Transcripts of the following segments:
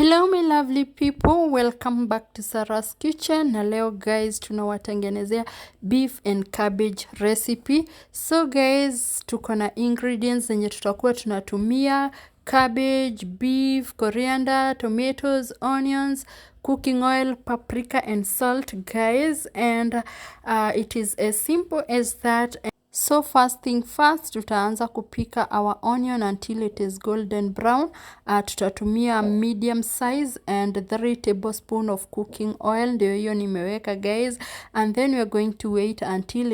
Hello my lovely people, welcome back to Sarah's Kitchen. Na leo guys tunawatengenezea beef and cabbage recipe. So guys, tuko na ingredients zenye tutakuwa tunatumia: cabbage, beef, coriander, tomatoes, onions, cooking oil, paprika and salt guys, and it is as simple as that. So first thing first, tutaanza kupika our onion until it is golden brown. Tutatumia medium size and 3 tablespoons of cooking oil, ndio hiyo nimeweka guys, and then we are going to wait until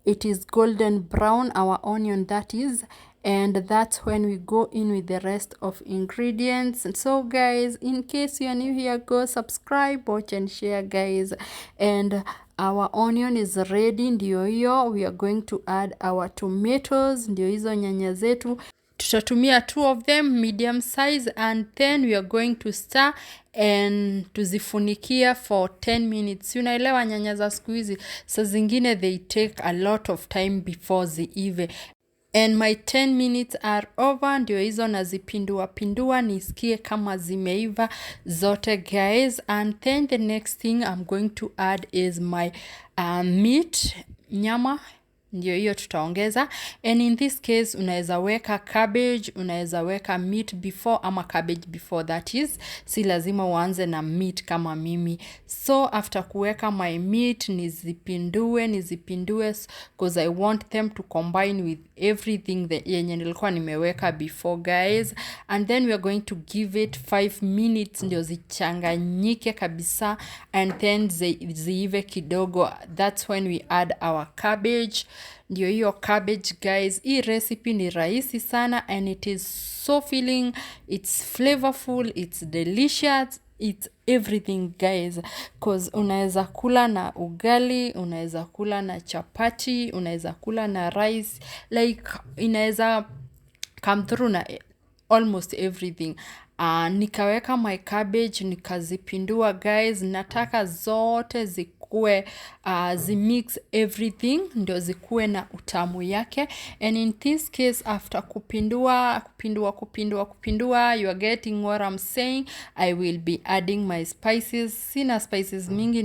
it is golden brown, our onion that is, and that's when we go in with the rest of ingredients. And so guys, in case you are new here, go subscribe, watch and share guys. And our onion is ready, ndio hiyo. We are going to add our tomatoes, ndio hizo nyanya zetu. Tutatumia 2 of them medium size, and then we are going to stir and tuzifunikia for 10 minutes. Unaelewa nyanya za siku hizi saa zingine they take a lot of time before ziive. And my 10 minutes are over, ndio hizo nazipindua nisikie kama zimeiva zote guys. And then the next thing I'm going to add is my meat, nyama, ndio hiyo tutaongeza. And in this case unaweza weka cabbage, unaweza weka meat before ama cabbage before, that is, si lazima uanze na meat kama mimi. So after kuweka my meat nizipindue because I want them to combine with everything yenye nilikuwa nimeweka before guys. And then we are going to give it 5 minutes ndio zichanganyike kabisa, and then ziive kidogo. That's when we add our cabbage. Ndio hiyo cabbage guys. Hii recipe ni rahisi sana and it is so filling, it's flavorful, it's delicious, it's everything guys, cause unaweza kula na ugali, unaweza kula na chapati, unaweza kula na rice, like inaweza come through na almost everything. Nikaweka my cabbage, nikazipindua guys. Nataka zote zikuwe zimix everything ndio zikuwe na utamu yake. And in this case after kupindua, you are getting what I'm saying. I will be adding my spices. Sina spices mingi,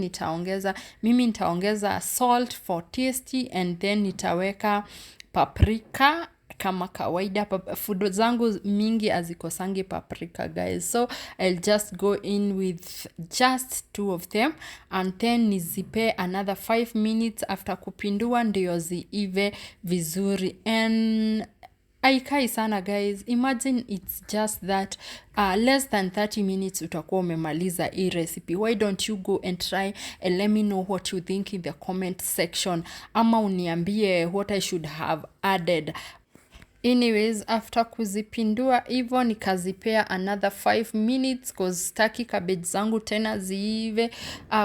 nitaongeza salt for tasty, and then nitaweka paprika kama kawaida. Food zangu mingi azikosangi paprika guys, so I'll just go in with just 2 of them, and then nizipe another 5 minutes after kupindua ndio ziive vizuri. And haikai sana guys, imagine it's just that less than 30 minutes utakuwa umemaliza hii recipe. Why don't you go and try and let me know what you think in the comment section, ama uniambie what I should have added. Anyways, after kuzipindua hivyo nikazipea another 5 minutes cause sitaki cabbage zangu tena ziive.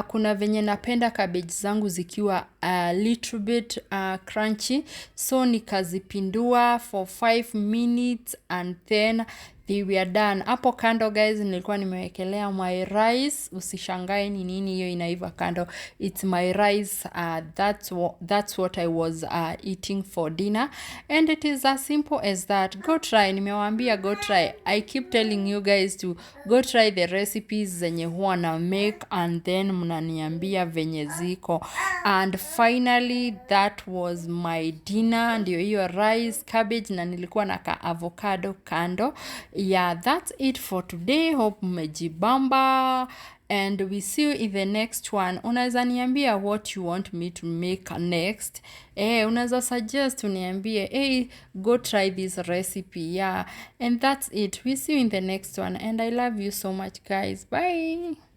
Kuna venye napenda cabbage zangu zikiwa a little bit crunchy, so nikazipindua for 5 minutes and then they were done. Hapo kando guys nilikuwa nimewekelea my rice. Usishangae ni nini hiyo inaiva kando, it's my rice. That's what I was eating for dinner, and it is as simple as that. Go try, nimewaambia go try. I keep telling you guys to go try the recipes zenye huwa na make, and then mnaniambia venye ziko. And finally that was my dinner, ndio hiyo rice, cabbage, na nilikuwa na ka avocado kando. Yeah, that's it for today. Hope mmejibamba, and we see you in the next one. Unaweza niambia what you want me to make next. Unaweza suggest, uniambie, go try this recipe. Yeah, and that's it. We see you in the next one, and I love you so much guys. Bye.